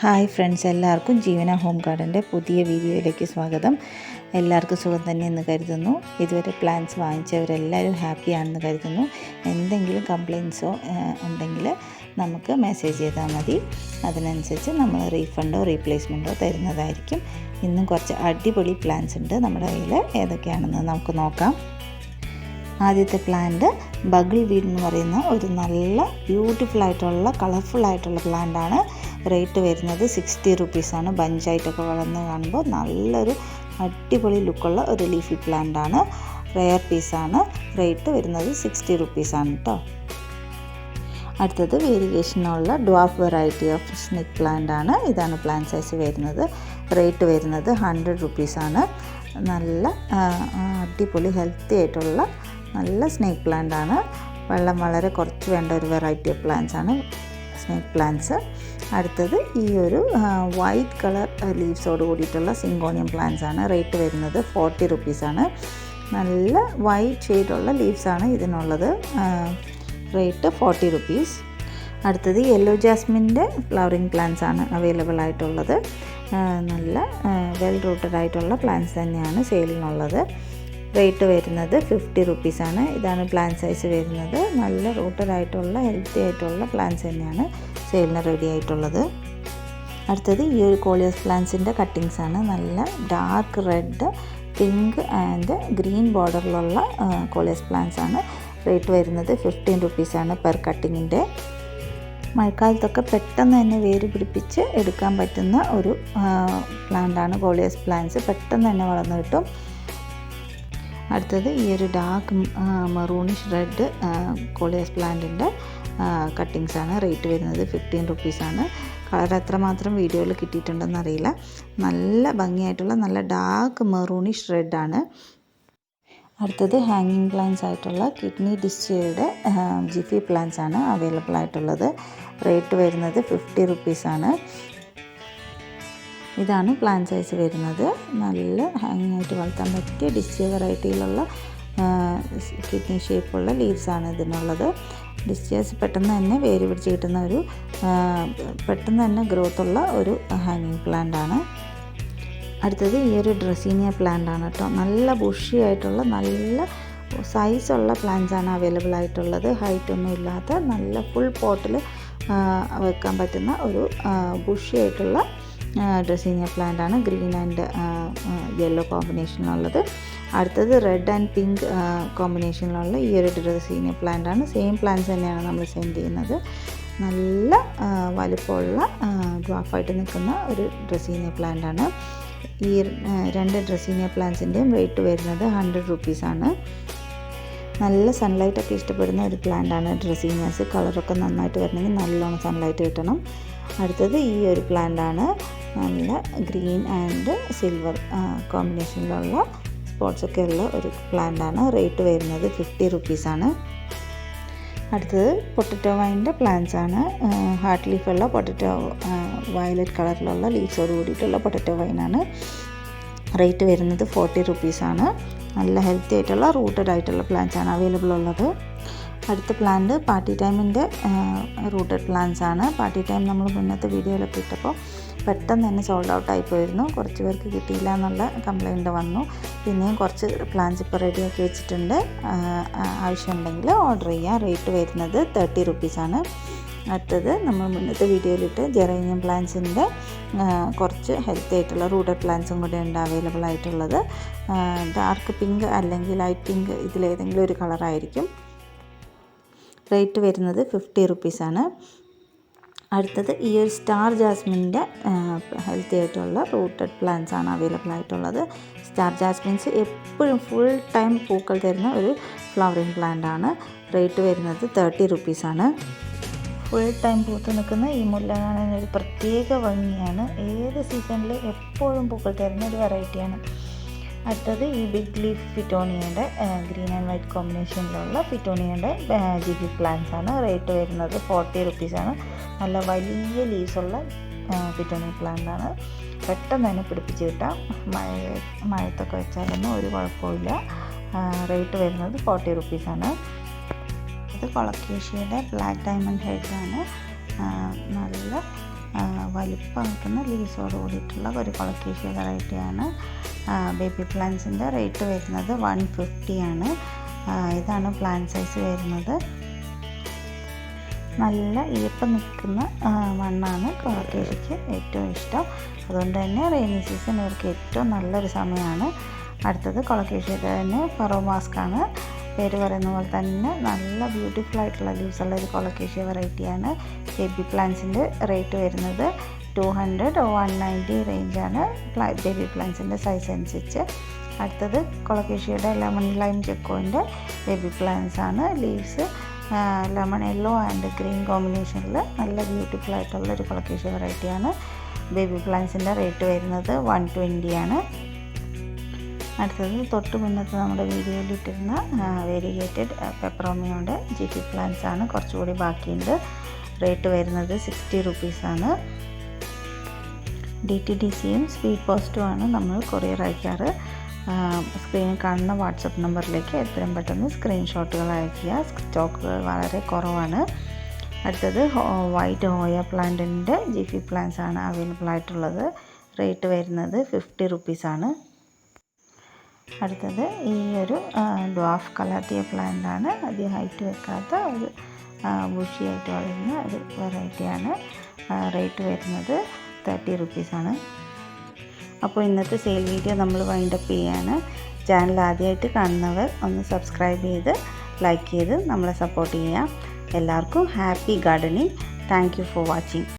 Hi friends, എല്ലാവർക്കും ജീവന home ഗാർഡൻ്റെ പുതിയ വീഡിയോയിലേക്ക് സ്വാഗതം. എല്ലാവർക്കും സുഖം തന്നെ എന്ന് കരുതുന്നു. ഇതുവരെ പ്ലാന്റ്സ് വാങ്ങിച്ചവരെല്ലാവരും ഹാപ്പിയാണെന്ന് കരുതുന്നു. എന്തെങ്കിലും കംപ്ലയിൻസോ ഉണ്ടെങ്കിൽ നമുക്ക് മെസ്സേജ് ചെയ്താൽ മതി. അതിനനുസരിച്ച് നമ്മൾ റീഫണ്ടോ റീപ്ലേസ്മെൻറ്റോ തരുന്നതായിരിക്കും. ഇന്നും കുറച്ച് അടിപൊളി പ്ലാന്റ്സ് ഉണ്ട് നമ്മുടെ കയ്യിൽ. ഏതൊക്കെയാണെന്ന് നമുക്ക് നോക്കാം. ആദ്യത്തെ പ്ലാന്റ് ബഗിൾ വീഡ് എന്ന് പറയുന്ന ഒരു നല്ല ബ്യൂട്ടിഫുൾ ആയിട്ടുള്ള കളർഫുൾ ആയിട്ടുള്ള പ്ലാന്റാണ്. റേറ്റ് വരുന്നത് 60 റുപ്പീസാണ്. ബഞ്ചായിട്ടൊക്കെ വളർന്ന് കാണുമ്പോൾ നല്ലൊരു അടിപൊളി ലുക്കുള്ള ഒരു ലീഫി പ്ലാന്റാണ്. റെയർ പീസാണ്. റേറ്റ് വരുന്നത് 60 റുപ്പീസാണ് കേട്ടോ. അടുത്തത് വേരിയേഷനുള്ള dwarf variety of snake plant ആണ്. ഇതാണ് പ്ലാന്റ് സൈസ് വരുന്നത്. റേറ്റ് വരുന്നത് 100 റുപ്പീസാണ്. നല്ല അടിപൊളി ഹെൽത്തി ആയിട്ടുള്ള നല്ല സ്നേക്ക് പ്ലാന്റ് ആണ്. വെള്ളം വളരെ കുറച്ച് വേണ്ട ഒരു വെറൈറ്റി ഓഫ് പ്ലാന്റ്സ് ആണ് സ്നേക്ക് പ്ലാന്റ്സ്. അടുത്തത് ഈ ഒരു വൈറ്റ് കളർ ലീവ്സോട് കൂടിയിട്ടുള്ള സിങ്കോണിയം പ്ലാന്റ്സ് ആണ്. റേറ്റ് വരുന്നത് 40 റുപ്പീസാണ്. നല്ല വൈറ്റ് ഷെയ്ഡുള്ള ലീവ്സാണ് ഇതിനുള്ളത്. Rate 40 rupees. അടുത്തത് യെല്ലോ ജാസ്മിൻ്റെ ഫ്ലവറിങ് പ്ലാന്റ്സ് ആണ് അവൈലബിൾ ആയിട്ടുള്ളത്. നല്ല വെൽ റൂട്ടഡ് ആയിട്ടുള്ള പ്ലാന്റ്സ് തന്നെയാണ് സെയിലിനുള്ളത്. റേറ്റ് വരുന്നത് 50 റുപ്പീസാണ്. ഇതാണ് പ്ലാന്റ് സൈസ് വരുന്നത്. നല്ല റൂട്ടഡ് ആയിട്ടുള്ള ഹെൽത്തി ആയിട്ടുള്ള പ്ലാന്റ്സ് തന്നെയാണ് സെയിലിന് റെഡി ആയിട്ടുള്ളത്. അടുത്തത് ഈ ഒരു കോളിയസ് പ്ലാന്റ്സിൻ്റെ കട്ടിങ്സ് ആണ്. നല്ല dark red, pink and green ബോർഡറിലുള്ള കോളിയസ് പ്ലാന്റ്സ് ആണ്. റേറ്റ് വരുന്നത് 15 റുപ്പീസാണ് പെർ കട്ടിങ്ങിൻ്റെ. മഴക്കാലത്തൊക്കെ പെട്ടെന്ന് തന്നെ വേര് പിടിപ്പിച്ച് എടുക്കാൻ പറ്റുന്ന ഒരു പ്ലാന്റാണ് കോളിയസ് പ്ലാന്റ്സ്. പെട്ടെന്ന് തന്നെ വളർന്നു കിട്ടും. അടുത്തത് ഈ ഒരു ഡാർക്ക് മെറൂണിഷ് റെഡ് കോളിയസ് പ്ലാന്റിൻ്റെ കട്ടിങ്സ് ആണ്. റേറ്റ് വരുന്നത് 15 റുപ്പീസാണ്. കളർ എത്രമാത്രം വീഡിയോയിൽ കിട്ടിയിട്ടുണ്ടെന്ന് അറിയില്ല. നല്ല ഭംഗിയായിട്ടുള്ള നല്ല ഡാർക്ക് മെറൂണിഷ് റെഡാണ്. അടുത്തത് ഹാങ്ങിങ് പ്ലാന്റ്സ് ആയിട്ടുള്ള കിഡ്നി ഡിസ്ചയുടെ ജിഫി പ്ലാന്റ്സ് ആണ് അവൈലബിൾ ആയിട്ടുള്ളത്. റേറ്റ് വരുന്നത് 50 റുപ്പീസാണ്. ഇതാണ് പ്ലാന്റ് സൈസ് വരുന്നത്. നല്ല ഹാങ്ങിങ് ആയിട്ട് വളർത്താൻ പറ്റിയ ഡിസ്ചേ വെറൈറ്റിയിലുള്ള കിഡ്നി ഷേപ്പുള്ള ലീവ്സാണ് ഇതിനുള്ളത്. ഡിസ്ചേസ് പെട്ടെന്ന് തന്നെ വേര് പിടിച്ച് കിട്ടുന്ന ഒരു പെട്ടെന്ന് തന്നെ ഗ്രോത്തുള്ള ഒരു ഹാങ്ങിങ് പ്ലാന്റ് ആണ്. അടുത്തത് ഈ ഒരു ഡ്രസീനിയ പ്ലാന്റ് ആണ് കേട്ടോ. നല്ല ബുഷി ആയിട്ടുള്ള നല്ല സൈസുള്ള പ്ലാന്റ്സ് ആണ് അവൈലബിൾ ആയിട്ടുള്ളത്. ഹൈറ്റ് ഒന്നും ഇല്ലാത്ത നല്ല ഫുൾ പോട്ടിൽ വെക്കാൻ പറ്റുന്ന ഒരു ബുഷി ആയിട്ടുള്ള ഡ്രസീനിയ പ്ലാന്റ് ആണ്. ഗ്രീൻ ആൻഡ് യെല്ലോ കോമ്പിനേഷനിലുള്ളത്. അടുത്തത് റെഡ് ആൻഡ് പിങ്ക് കോമ്പിനേഷനിലുള്ള ഈ ഒരു ഡ്രസീനിയ പ്ലാന്റ് ആണ്. സെയിം പ്ലാന്റ്സ് തന്നെയാണ് നമ്മൾ സെൻഡ് ചെയ്യുന്നത്. നല്ല വലിപ്പമുള്ള ഡ്വാഫായിട്ട് നിൽക്കുന്ന ഒരു ഡ്രസീനിയ പ്ലാന്റ് ആണ്. ഈ രണ്ട് ഡ്രസീനിയ പ്ലാന്റ്സിൻ്റെയും റേറ്റ് വരുന്നത് 100 റുപ്പീസാണ്. നല്ല സൺലൈറ്റൊക്കെ ഇഷ്ടപ്പെടുന്ന ഒരു പ്ലാന്റാണ് ഡ്രസീനിയാസ്. കളറൊക്കെ നന്നായിട്ട് വരണമെങ്കിൽ നല്ലോണം സൺലൈറ്റ് കിട്ടണം. അടുത്തത് ഈ ഒരു പ്ലാന്റാണ്. നല്ല ഗ്രീൻ ആൻഡ് സിൽവർ കോമ്പിനേഷനിലുള്ള സ്പോട്ട്സൊക്കെ ഉള്ള ഒരു പ്ലാന്റാണ്. റേറ്റ് വരുന്നത് 50 റുപ്പീസാണ്. അടുത്തത് പൊട്ടറ്റോ വൈൻ്റെ പ്ലാന്റ്സ് ആണ്. ഹാർട്ട് ലീഫുള്ള പൊട്ടറ്റോ വയലറ്റ് കളറിലുള്ള ലീവ്സോട് കൂടിയിട്ടുള്ള പൊട്ടറ്റോ വൈനാണ്. റേറ്റ് വരുന്നത് 40 റുപ്പീസാണ്. നല്ല ഹെൽത്തി ആയിട്ടുള്ള റൂട്ടഡ് ആയിട്ടുള്ള പ്ലാന്റ്സ് ആണ് അവൈലബിൾ ഉള്ളത്. അടുത്ത പ്ലാന്റ് പാർട്ടി ടൈമിൻ്റെ റൂട്ടഡ് പ്ലാന്റ്സ് ആണ്. പാർട്ടി ടൈം നമ്മൾ മുന്നത്തെ വീഡിയോയിലൊക്കെ ഇട്ടപ്പോൾ പെട്ടെന്ന് തന്നെ സോൾഡ് ഔട്ട് ആയിപ്പോയിരുന്നു. കുറച്ച് പേർക്ക് കിട്ടിയില്ല എന്നുള്ള കംപ്ലയിൻറ്റ് വന്നു. പിന്നെയും കുറച്ച് പ്ലാന്റ്സ് ഇപ്പോൾ റെഡിയാക്കി വെച്ചിട്ടുണ്ട്. ആവശ്യമുണ്ടെങ്കിൽ ഓർഡർ ചെയ്യാം. റേറ്റ് വരുന്നത് 30 റുപ്പീസാണ്. അടുത്തത് നമ്മൾ മുന്നത്തെ വീഡിയോയിലിട്ട് ജെറേനിയം പ്ലാന്റ്സിൻ്റെ കുറച്ച് ഹെൽത്തി ആയിട്ടുള്ള റൂട്ടഡ് പ്ലാന്റ്സും കൂടെ ഉണ്ട് അവൈലബിൾ ആയിട്ടുള്ളത്. ഡാർക്ക് പിങ്ക് അല്ലെങ്കിൽ ലൈറ്റ് പിങ്ക് ഇതിലേതെങ്കിലും ഒരു കളറായിരിക്കും. റേറ്റ് വരുന്നത് 50 റുപ്പീസാണ്. അടുത്തത് ഈ ഒരു സ്റ്റാർ ജാസ്മിൻ്റെ ഹെൽത്തി ആയിട്ടുള്ള റൂട്ടഡ് പ്ലാന്റ്സ് ആണ് അവൈലബിൾ ആയിട്ടുള്ളത്. സ്റ്റാർ ജാസ്മിൻസ് എപ്പോഴും ഫുൾ ടൈം പൂക്കൾ തരുന്ന ഒരു ഫ്ലവറിങ് പ്ലാന്റ് ആണ്. റേറ്റ് വരുന്നത് 30 റുപ്പീസാണ്. ഫുൾ ടൈം പൂത്ത് നിൽക്കുന്ന ഈ മുല്ല കാണാൻ ഒരു പ്രത്യേക ഭംഗിയാണ്. ഏത് സീസണിൽ എപ്പോഴും പൂക്കൾ തരുന്ന ഒരു വെറൈറ്റിയാണ്. അടുത്തത് ഈ ബിഗ് ലീഫ് ഫിറ്റോണിയയുടെ ഗ്രീൻ ആൻഡ് വൈറ്റ് കോമ്പിനേഷനിലുള്ള ഫിറ്റോണിയയുടെ ജിഫി പ്ലാന്റ്സ് ആണ്. റേറ്റ് വരുന്നത് 40 റുപ്പീസാണ്. നല്ല വലിയ ലീവ്സുള്ള ഫിറ്റോണിയ പ്ലാന്റ് ആണ്. പെട്ടെന്ന് തന്നെ പിടിപ്പിച്ച് കിട്ടാം. മഴത്തൊക്കെ വെച്ചാലൊന്നും ഒരു കുഴപ്പമില്ല. റേറ്റ് വരുന്നത് 40 റുപ്പീസാണ്. ഇത് കൊളക്കേഷ്യയുടെ ബ്ലാക്ക് ഡയമണ്ട് ഹെഡാണ്. നല്ല വലിപ്പം നിൽക്കുന്ന ലീവ്സോട് കൂടിയിട്ടുള്ള ഒരു കൊളക്കേഷ്യ വെറൈറ്റിയാണ്. ബേബി പ്ലാന്റ്സിൻ്റെ റേറ്റ് വരുന്നത് 150 ആണ്. ഇതാണ് പ്ലാന്റ് സൈസ് വരുന്നത്. നല്ല ഈർപ്പം നിൽക്കുന്ന മണ്ണാണ് കൊളക്കേഷ്യയ്ക്ക് ഏറ്റവും ഇഷ്ടം. അതുകൊണ്ട് തന്നെ റെയിനി സീസൺ ഇവർക്ക് ഏറ്റവും നല്ലൊരു സമയമാണ്. അടുത്തത് കൊളക്കേഷ്യയുടെ തന്നെ ഫറോ മാസ്ക് ആണ്. പേര് പറയുന്ന പോലെ തന്നെ നല്ല ബ്യൂട്ടിഫുൾ ആയിട്ടുള്ള ലീവ്സ് ഉള്ള ഒരു കൊളക്കേഷ്യ വെറൈറ്റിയാണ്. ബേബി പ്ലാന്റ്സിൻ്റെ റേറ്റ് വരുന്നത് 200-190 റേഞ്ചാണ് ബേബി പ്ലാന്റ്സിൻ്റെ സൈസ് അനുസരിച്ച്. അടുത്തത് കൊളക്കേഷ്യയുടെ ലെമൺ ലൈം ജെക്കോൻ്റെ ബേബി പ്ലാന്റ്സ് ആണ്. Leaves lemon yellow and green കോമ്പിനേഷനിൽ നല്ല ബ്യൂട്ടിഫുൾ ആയിട്ടുള്ള ഒരു കൊളക്കേഷ്യ വെറൈറ്റിയാണ്. ബേബി പ്ലാന്റ്സിൻ്റെ റേറ്റ് വരുന്നത് 120 ആണ്. അടുത്തത് തൊട്ട് മുന്നത്തെ നമ്മുടെ വീഡിയോയിൽ ഇട്ടിരുന്ന വേരിഗേറ്റഡ് പെപ്പറോമിയോയുടെ GP പ്ലാന്റ്സ് ആണ്. കുറച്ചുകൂടി ബാക്കിയുണ്ട്. റേറ്റ് വരുന്നത് 60 റുപ്പീസാണ്. DTDCയും സ്പീഡ് പോസ്റ്റുമാണ് നമ്മൾ കൊറിയർ അയക്കാറ്. സ്ക്രീനിൽ കാണുന്ന വാട്സപ്പ് നമ്പറിലേക്ക് എത്രയും പെട്ടെന്ന് സ്ക്രീൻഷോട്ടുകൾ അയക്കുക. സ്റ്റോക്കുകൾ വളരെ കുറവാണ്. അടുത്തത് വൈറ്റ് ഹോയ പ്ലാന്റിൻ്റെ GP പ്ലാന്റ്സ് ആണ് അവൈലബിൾ ആയിട്ടുള്ളത്. റേറ്റ് വരുന്നത് 50 റുപ്പീസാണ്. അടുത്തത് ഈ ഒരു ഡ്വാഫ് കലാത്തിയ പ്ലാന്റ് ആണ്. അധികം ഹൈറ്റ് വെക്കാത്ത ഒരു ബുഷിയായിട്ട് വളരുന്ന ഒരു വെറൈറ്റിയാണ്. റേറ്റ് വരുന്നത് 30 റുപ്പീസാണ്. അപ്പോൾ ഇന്നത്തെ സെയിൽ വീഡിയോ നമ്മൾ വൈൻഡപ്പ് ചെയ്യാണ്. ചാനൽ ആദ്യമായിട്ട് കാണുന്നവർ ഒന്ന് സബ്സ്ക്രൈബ് ചെയ്ത് ലൈക്ക് ചെയ്ത് നമ്മളെ സപ്പോർട്ട് ചെയ്യാം. എല്ലാവർക്കും happy gardening. Thank you for watching.